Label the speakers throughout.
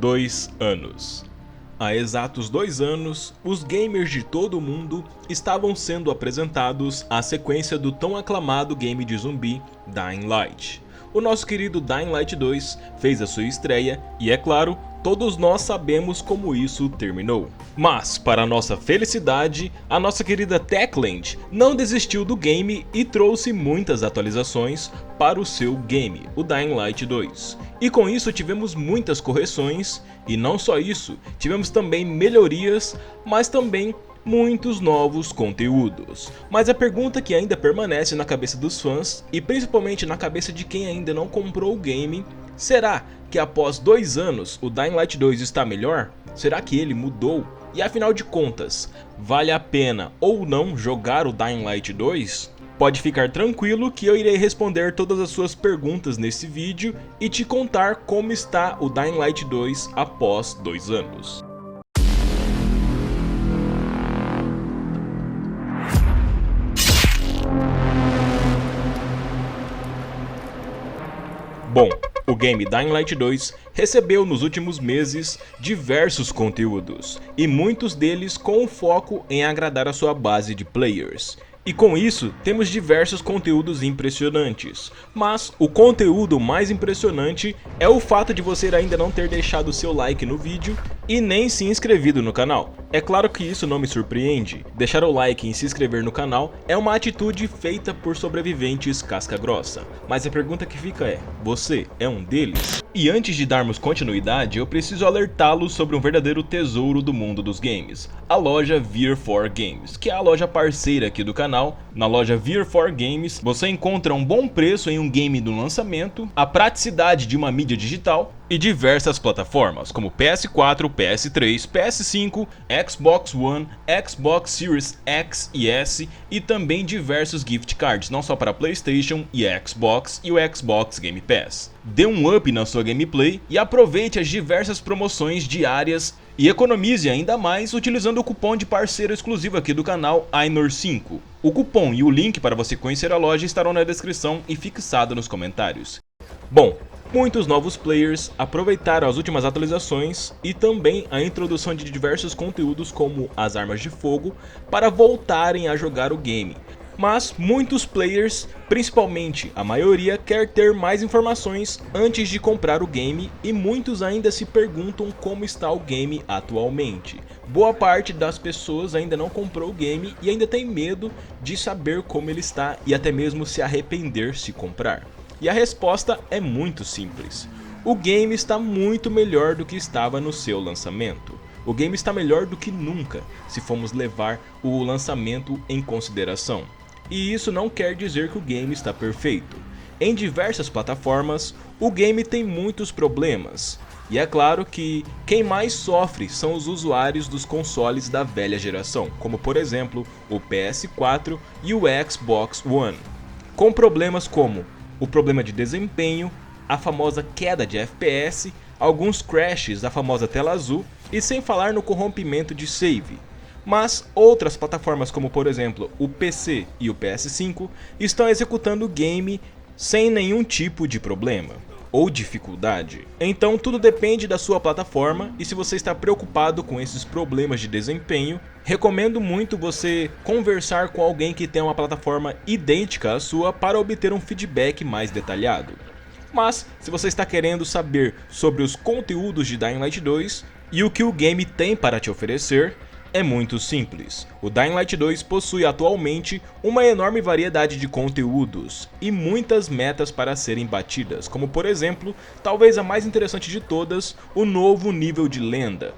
Speaker 1: 2 anos. Há exatos 2 anos, os gamers de todo o mundo estavam sendo apresentados à sequência do tão aclamado game de zumbi Dying Light. O nosso querido Dying Light 2 fez a sua estreia e, é claro, todos nós sabemos como isso terminou. Mas, para nossa felicidade, a nossa querida Techland não desistiu do game e trouxe muitas atualizações para o seu game, o Dying Light 2. E com isso tivemos muitas correções, e não só isso, tivemos também melhorias, mas também muitos novos conteúdos. Mas a pergunta que ainda permanece na cabeça dos fãs, e principalmente na cabeça de quem ainda não comprou o game, será que após 2 anos o Dying Light 2 está melhor? Será que ele mudou? E afinal de contas, vale a pena ou não jogar o Dying Light 2? Pode ficar tranquilo que eu irei responder todas as suas perguntas nesse vídeo e te contar como está o Dying Light 2 após 2 anos. Bom, o game Dying Light 2 recebeu nos últimos meses diversos conteúdos, e muitos deles com o foco em agradar a sua base de players. E com isso, temos diversos conteúdos impressionantes, mas o conteúdo mais impressionante é o fato de você ainda não ter deixado seu like no vídeo e nem se inscrevido no canal. É claro que isso não me surpreende, deixar o like e se inscrever no canal é uma atitude feita por sobreviventes casca grossa, mas a pergunta que fica é, você é um deles? E antes de darmos continuidade, eu preciso alertá-los sobre um verdadeiro tesouro do mundo dos games, a loja Vir4Games, que é a loja parceira aqui do canal. Na loja Vir4Games você encontra um bom preço em um game do lançamento, a praticidade de uma mídia digital e diversas plataformas como PS4, PS3, PS5, Xbox One, Xbox Series X e S e também diversos gift cards, não só para PlayStation e Xbox e o Xbox Game Pass. Dê um up na sua gameplay e aproveite as diversas promoções diárias e economize ainda mais utilizando o cupom de parceiro exclusivo aqui do canal Ainor5. O cupom e o link para você conhecer a loja estarão na descrição e fixado nos comentários. Bom, muitos novos players aproveitaram as últimas atualizações e também a introdução de diversos conteúdos como as armas de fogo para voltarem a jogar o game. Mas muitos players, principalmente a maioria, quer ter mais informações antes de comprar o game e muitos ainda se perguntam como está o game atualmente. Boa parte das pessoas ainda não comprou o game e ainda tem medo de saber como ele está e até mesmo se arrepender se comprar. E a resposta é muito simples. O game está muito melhor do que estava no seu lançamento. O game está melhor do que nunca, se formos levar o lançamento em consideração. E isso não quer dizer que o game está perfeito. Em diversas plataformas, o game tem muitos problemas. E é claro que quem mais sofre são os usuários dos consoles da velha geração, como por exemplo o PS4 e o Xbox One. Com problemas como o problema de desempenho, a famosa queda de FPS, alguns crashes da famosa tela azul e sem falar no corrompimento de save. Mas outras plataformas como por exemplo o PC e o PS5 estão executando o game sem nenhum tipo de problema ou dificuldade. Então tudo depende da sua plataforma e se você está preocupado com esses problemas de desempenho, recomendo muito você conversar com alguém que tem uma plataforma idêntica à sua para obter um feedback mais detalhado. Mas se você está querendo saber sobre os conteúdos de Dying Light 2 e o que o game tem para te oferecer, é muito simples. O Dying Light 2 possui atualmente uma enorme variedade de conteúdos e muitas metas para serem batidas, como por exemplo, talvez a mais interessante de todas, o novo nível de lenda.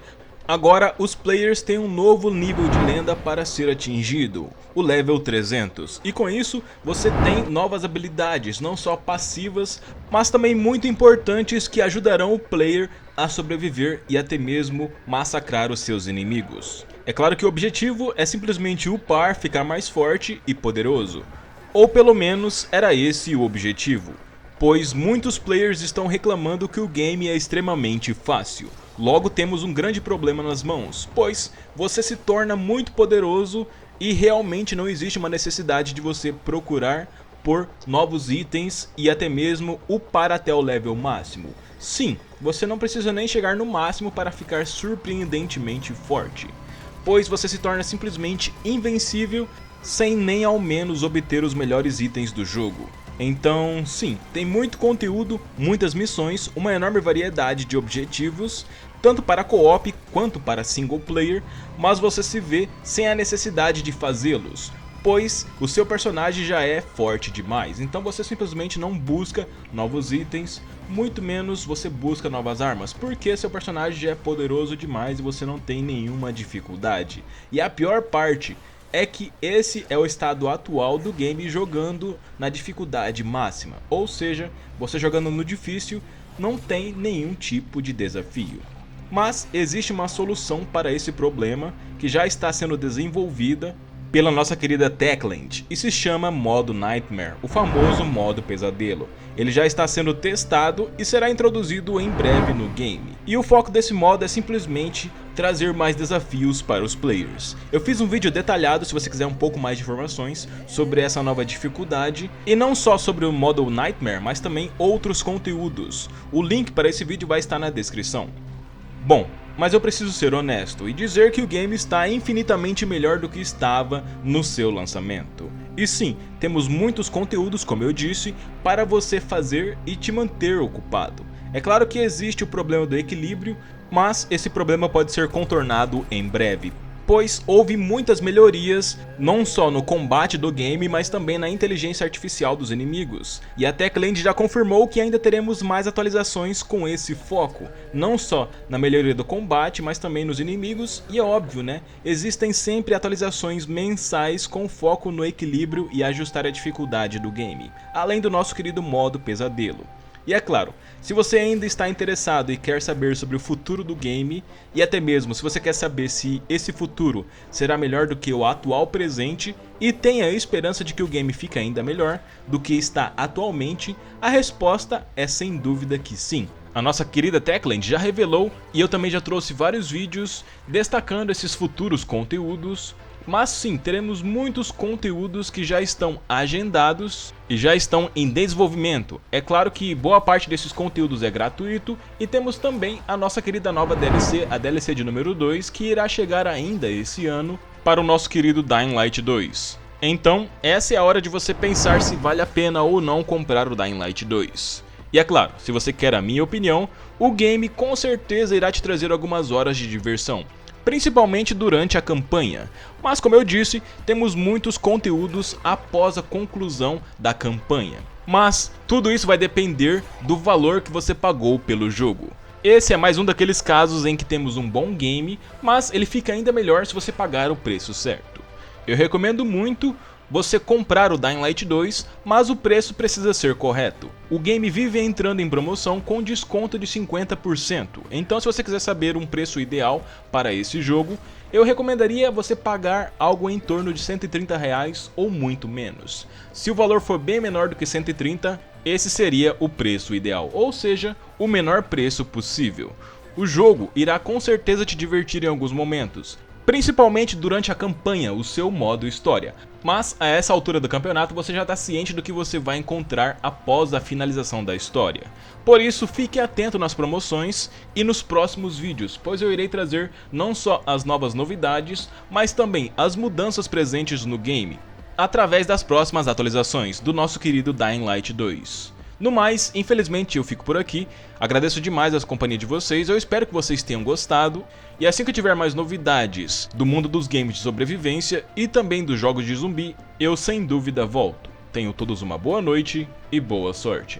Speaker 1: Agora os players têm um novo nível de lenda para ser atingido, o level 300, e com isso você tem novas habilidades, não só passivas, mas também muito importantes que ajudarão o player a sobreviver e até mesmo massacrar os seus inimigos. É claro que o objetivo é simplesmente upar, ficar mais forte e poderoso, ou pelo menos era esse o objetivo, pois muitos players estão reclamando que o game é extremamente fácil. Logo temos um grande problema nas mãos, pois você se torna muito poderoso e realmente não existe uma necessidade de você procurar por novos itens e até mesmo upar até o level máximo. Sim, você não precisa nem chegar no máximo para ficar surpreendentemente forte, pois você se torna simplesmente invencível sem nem ao menos obter os melhores itens do jogo. Então, sim, tem muito conteúdo, muitas missões, uma enorme variedade de objetivos, tanto para co-op quanto para single player, mas você se vê sem a necessidade de fazê-los, pois o seu personagem já é forte demais, então você simplesmente não busca novos itens, muito menos você busca novas armas, porque seu personagem já é poderoso demais e você não tem nenhuma dificuldade. E a pior parte é que esse é o estado atual do game jogando na dificuldade máxima, ou seja, você jogando no difícil não tem nenhum tipo de desafio. Mas existe uma solução para esse problema que já está sendo desenvolvida pela nossa querida Techland e se chama modo Nightmare, o famoso modo pesadelo. Ele já está sendo testado e será introduzido em breve no game. E o foco desse modo é simplesmente trazer mais desafios para os players. Eu fiz um vídeo detalhado se você quiser um pouco mais de informações sobre essa nova dificuldade, e não só sobre o modo Nightmare, mas também outros conteúdos. O link para esse vídeo vai estar na descrição. Bom, mas eu preciso ser honesto e dizer que o game está infinitamente melhor do que estava no seu lançamento. E sim, temos muitos conteúdos, como eu disse, para você fazer e te manter ocupado. É claro que existe o problema do equilíbrio, mas esse problema pode ser contornado em breve, pois houve muitas melhorias, não só no combate do game, mas também na inteligência artificial dos inimigos. E a Techland já confirmou que ainda teremos mais atualizações com esse foco, não só na melhoria do combate, mas também nos inimigos, e é óbvio, né? Existem sempre atualizações mensais com foco no equilíbrio e ajustar a dificuldade do game, além do nosso querido modo pesadelo. E é claro, se você ainda está interessado e quer saber sobre o futuro do game, e até mesmo se você quer saber se esse futuro será melhor do que o atual presente e tem a esperança de que o game fique ainda melhor do que está atualmente, a resposta é sem dúvida que sim. A nossa querida Techland já revelou e eu também já trouxe vários vídeos destacando esses futuros conteúdos. Mas sim, teremos muitos conteúdos que já estão agendados e já estão em desenvolvimento. É claro que boa parte desses conteúdos é gratuito e temos também a nossa querida nova DLC, a DLC de número 2, que irá chegar ainda esse ano para o nosso querido Dying Light 2. Então, essa é a hora de você pensar se vale a pena ou não comprar o Dying Light 2. E é claro, se você quer a minha opinião, o game com certeza irá te trazer algumas horas de diversão, principalmente durante a campanha, mas como eu disse, temos muitos conteúdos após a conclusão da campanha. Mas tudo isso vai depender do valor que você pagou pelo jogo. Esse é mais um daqueles casos em que temos um bom game, mas ele fica ainda melhor se você pagar o preço certo. Eu recomendo muito você comprar o Dying Light 2, mas o preço precisa ser correto. O game vive entrando em promoção com desconto de 50%, então se você quiser saber um preço ideal para esse jogo, eu recomendaria você pagar algo em torno de R$130 ou muito menos. Se o valor for bem menor do que 130, esse seria o preço ideal, ou seja, o menor preço possível. O jogo irá com certeza te divertir em alguns momentos, principalmente durante a campanha, o seu modo história. Mas a essa altura do campeonato você já está ciente do que você vai encontrar após a finalização da história. Por isso fique atento nas promoções e nos próximos vídeos, pois eu irei trazer não só as novas novidades, mas também as mudanças presentes no game, através das próximas atualizações do nosso querido Dying Light 2. No mais, infelizmente eu fico por aqui, agradeço demais a companhia de vocês, eu espero que vocês tenham gostado, e assim que eu tiver mais novidades do mundo dos games de sobrevivência e também dos jogos de zumbi, eu sem dúvida volto. Tenham todos uma boa noite e boa sorte.